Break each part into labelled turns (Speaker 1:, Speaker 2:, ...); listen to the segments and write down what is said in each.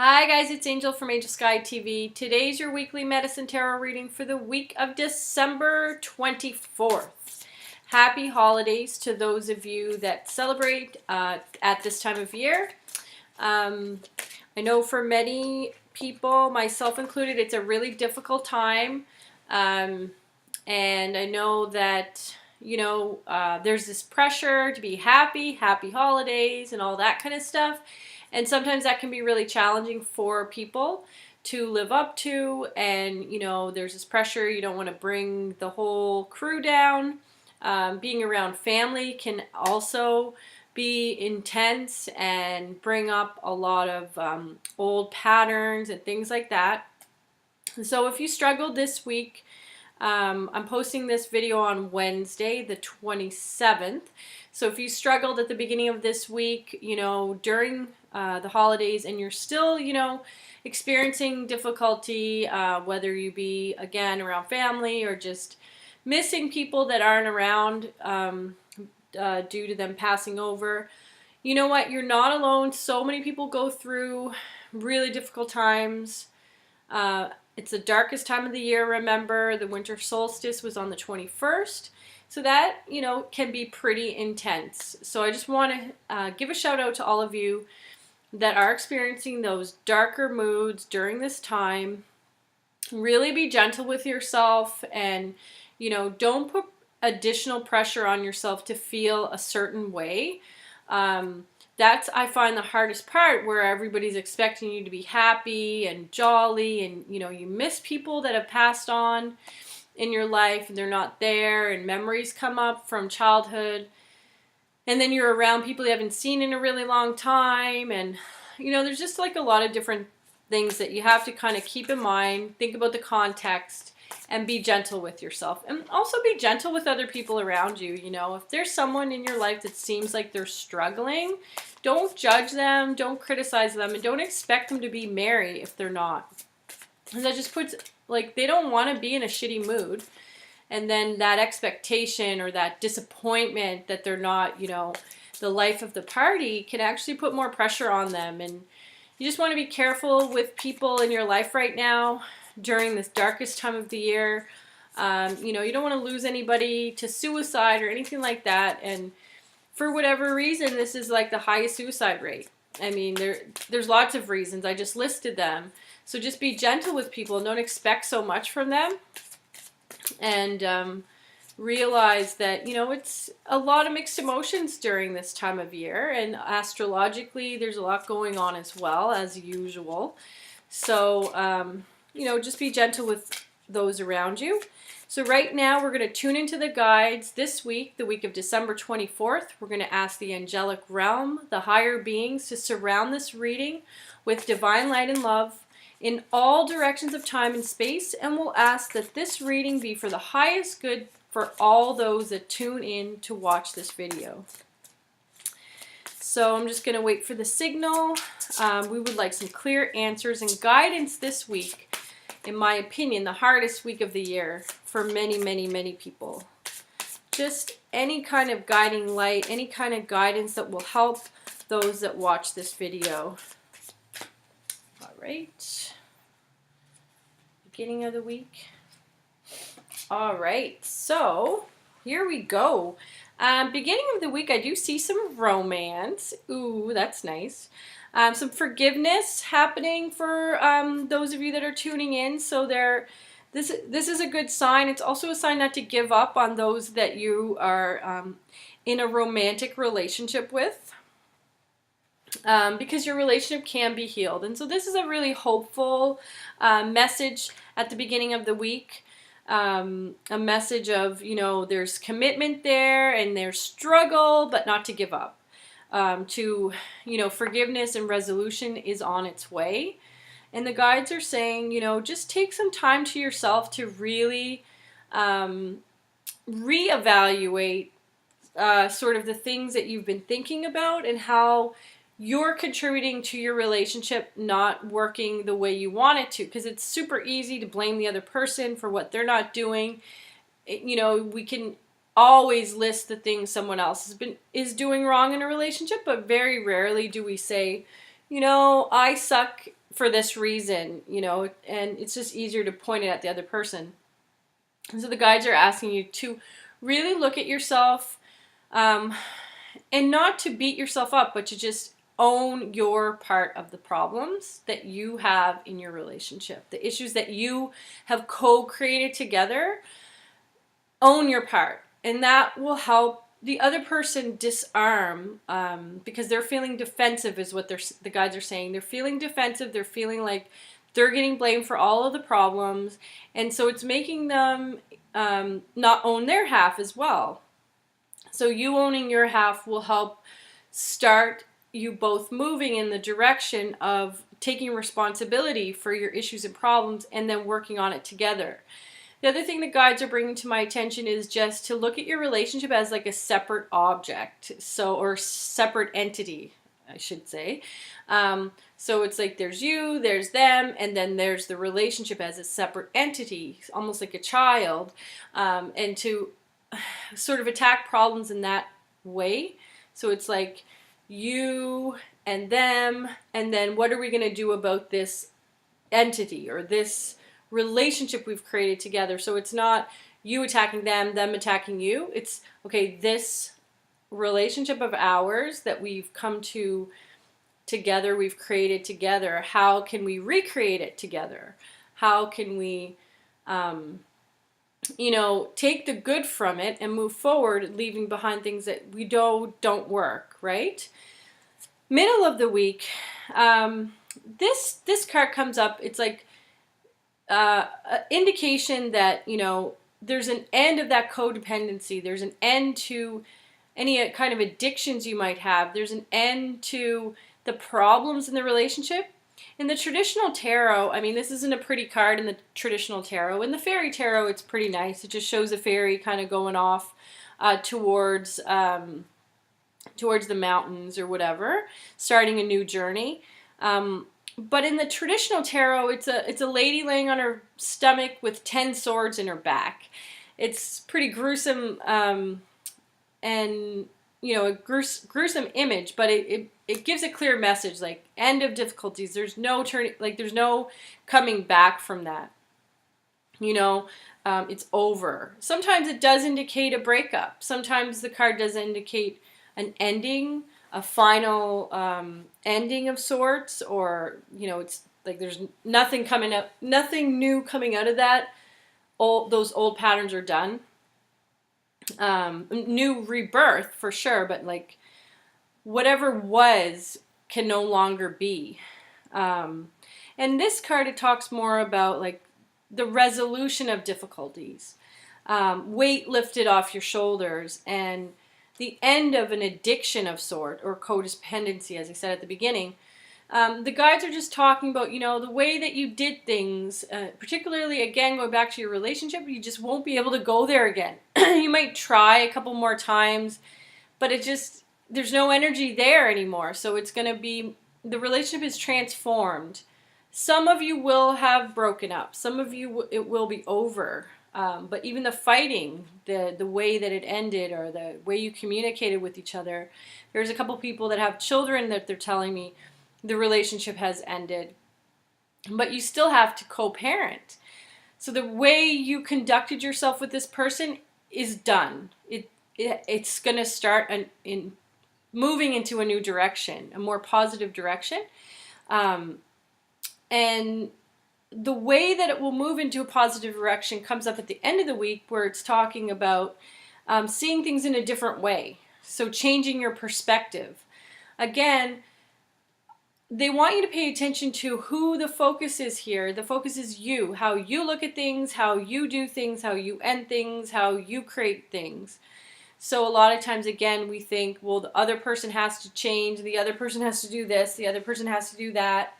Speaker 1: Hi guys, it's Angel from AngelSkyeTV. Today's your weekly medicine tarot reading for the week of December 24th. Happy holidays to those of you that celebrate at this time of year. I know for many people, myself included, it's a really difficult time. And I know that, there's this pressure to be happy holidays and all that kind of stuff. And sometimes that can be really challenging for people to live up to. And, there's this pressure. You don't want to bring the whole crew down. Being around family can also be intense and bring up a lot of old patterns and things like that. So if you struggled this week, I'm posting this video on Wednesday, the 27th. So if you struggled at the beginning of this week, during the holidays and you're still, experiencing difficulty, whether you be, again, around family or just missing people that aren't around due to them passing over, you know what? You're not alone. So many people go through really difficult times. It's the darkest time of the year, remember. The winter solstice was on the 21st. So that, can be pretty intense. So I just want to give a shout out to all of you that are experiencing those darker moods during this time. Really be gentle with yourself and, don't put additional pressure on yourself to feel a certain way. That's, I find, the hardest part, where everybody's expecting you to be happy and jolly and, you miss people that have passed on in your life and they're not there, and memories come up from childhood. And then you're around people you haven't seen in a really long time. And, there's just like a lot of different things that you have to kind of keep in mind, think about the context, and be gentle with yourself. And also be gentle with other people around you. If there's someone in your life that seems like they're struggling, don't judge them, don't criticize them, and don't expect them to be merry if they're not. And that just puts, they don't want to be in a shitty mood. And then that expectation or that disappointment that they're not, the life of the party can actually put more pressure on them. And you just want to be careful with people in your life right now during this darkest time of the year. You don't want to lose anybody to suicide or anything like that. And for whatever reason, this is like the highest suicide rate. I mean, there's lots of reasons. I just listed them. So just be gentle with people and don't expect so much from them. And realize that, it's a lot of mixed emotions during this time of year. And astrologically, there's a lot going on as well, as usual. So, just be gentle with those around you. So right now, we're going to tune into the guides this week, the week of December 24th. We're going to ask the angelic realm, the higher beings, to surround this reading with divine light and love in all directions of time and space, and we'll ask that this reading be for the highest good for all those that tune in to watch this video. So I'm just going to wait for the signal. We would like some clear answers and guidance this week. In my opinion, the hardest week of the year for many, many, many people. Just any kind of guiding light, any kind of guidance that will help those that watch this video. All right. Beginning of the week. All right. So here we go. Beginning of the week, I do see some romance. Ooh, that's nice. Some forgiveness happening for those of you that are tuning in. So this is a good sign. It's also a sign not to give up on those that you are in a romantic relationship with. Because your relationship can be healed. And so this is a really hopeful message at the beginning of the week. A message of, there's commitment there and there's struggle, but not to give up. Forgiveness and resolution is on its way. And the guides are saying, just take some time to yourself to really reevaluate sort of the things that you've been thinking about and how you're contributing to your relationship not working the way you want it to, because it's super easy to blame the other person for what they're not doing. We can always list the things someone else is doing wrong in a relationship, but very rarely do we say, I suck for this reason, you know, and it's just easier to point it at the other person. And so the guides are asking you to really look at yourself, and not to beat yourself up, but to just own your part of the problems that you have in your relationship, the issues that you have co-created together. Own your part, and that will help the other person disarm, because they're feeling defensive is what the guides are saying. They're feeling defensive. They're feeling like they're getting blamed for all of the problems, and so it's making them not own their half as well. So you owning your half will help start you both moving in the direction of taking responsibility for your issues and problems and then working on it together. The other thing the guides are bringing to my attention is just to look at your relationship as like a separate object, or separate entity, I should say. So it's like there's you, there's them, and then there's the relationship as a separate entity, almost like a child, and to sort of attack problems in that way. So it's like you and them, and then what are we going to do about this entity or this relationship we've created together? So it's not you attacking them, them attacking you. It's, okay, this relationship of ours that we've come to together, we've created together, how can we recreate it together? How can we you know, take the good from it and move forward, leaving behind things that we don't work, right? Middle of the week, this card comes up. It's like an indication that, you know, there's an end of that codependency. There's an end to any kind of addictions you might have. There's an end to the problems in the relationship. In the traditional tarot, I mean, this isn't a pretty card in the traditional tarot. In the fairy tarot, it's pretty nice. It just shows a fairy kind of going off towards the mountains or whatever, starting a new journey. But in the traditional tarot, it's a lady laying on her stomach with 10 swords in her back. It's pretty gruesome, and you know, a gruesome image, but it gives a clear message, like end of difficulties. There's no turning, like there's no coming back from that. You know, it's over. Sometimes it does indicate a breakup. Sometimes the card does indicate an ending, a final ending of sorts, or, you know, it's like there's nothing coming up, nothing new coming out of that. Those old patterns are done. New rebirth for sure, but like whatever was can no longer be. And this card, it talks more about like the resolution of difficulties, weight lifted off your shoulders, and the end of an addiction of sort, or codependency, as I said at the beginning. The guides are just talking about, you know, the way that you did things, particularly, again, going back to your relationship, you just won't be able to go there again. You might try a couple more times, but there's no energy there anymore. So it's going to be, the relationship is transformed. Some of you will have broken up. Some of you, it will be over. But even the fighting, the way that it ended, or the way you communicated with each other, there's a couple people that have children that they're telling me the relationship has ended, but you still have to co-parent. So the way you conducted yourself with this person is done. It's going to start in moving into a new direction, a more positive direction. And the way that it will move into a positive direction comes up at the end of the week, where it's talking about seeing things in a different way. So changing your perspective. Again, they want you to pay attention to who the focus is here. The focus is you, how you look at things, how you do things, how you end things, how you create things. So a lot of times, again, we think, well, the other person has to change, the other person has to do this, the other person has to do that.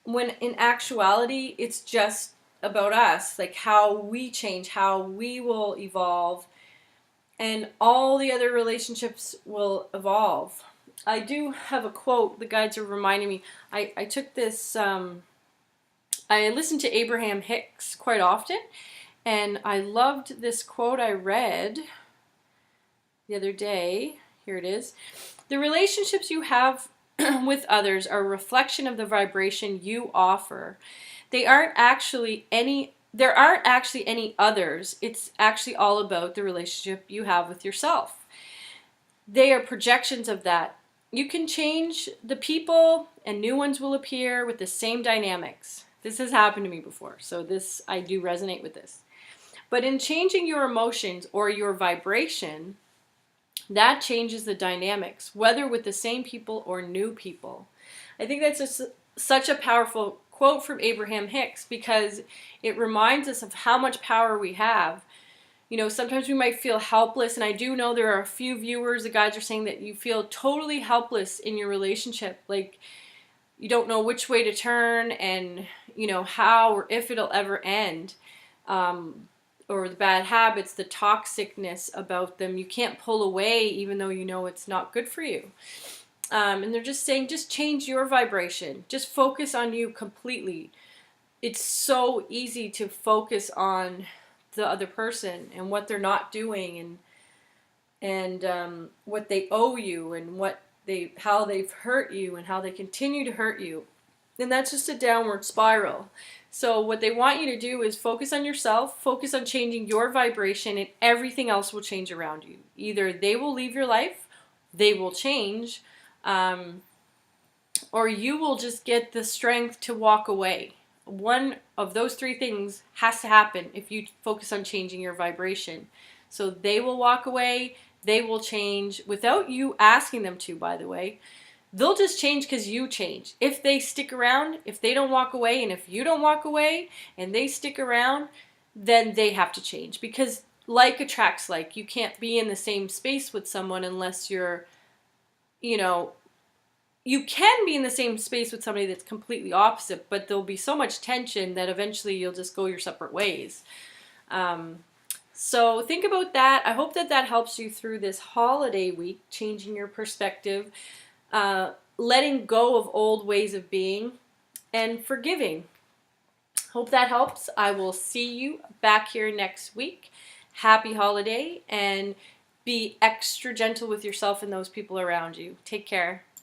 Speaker 1: When in actuality, it's just about us, like how we change, how we will evolve, and all the other relationships will evolve. I do have a quote the guides are reminding me. I took this, I listened to Abraham Hicks quite often, and I loved this quote I read the other day. Here it is. The relationships you have with others are a reflection of the vibration you offer. There aren't actually any others. It's actually all about the relationship you have with yourself. They are projections of that. You can change the people and new ones will appear with the same dynamics. This has happened to me before, so I do resonate with this. But in changing your emotions or your vibration, that changes the dynamics, whether with the same people or new people. I think that's such a powerful quote from Abraham Hicks, because it reminds us of how much power we have. You know, sometimes we might feel helpless, and I do know there are a few viewers, the guys are saying that you feel totally helpless in your relationship, like you don't know which way to turn and, you know, how or if it'll ever end. Or the bad habits, the toxicness about them. You can't pull away even though you know it's not good for you. And they're just saying, just change your vibration. Just focus on you completely. It's so easy to focus on the other person and what they're not doing and what they owe you and how they've hurt you and how they continue to hurt you. And that's just a downward spiral. So what they want you to do is focus on yourself, focus on changing your vibration, and everything else will change around you. Either they will leave your life, they will change, or you will just get the strength to walk away. One of those three things has to happen if you focus on changing your vibration. So they will walk away, they will change without you asking them to, by the way. They'll just change because you change. If they stick around, if they don't walk away, and if you don't walk away and they stick around, then they have to change, because like attracts like. You can't be in the same space with someone unless you're, you know, you can be in the same space with somebody that's completely opposite, but there'll be so much tension that eventually you'll just go your separate ways. So think about that. I hope that helps you through this holiday week, changing your perspective. Letting go of old ways of being, and forgiving. Hope that helps. I will see you back here next week. Happy holiday, and be extra gentle with yourself and those people around you. Take care.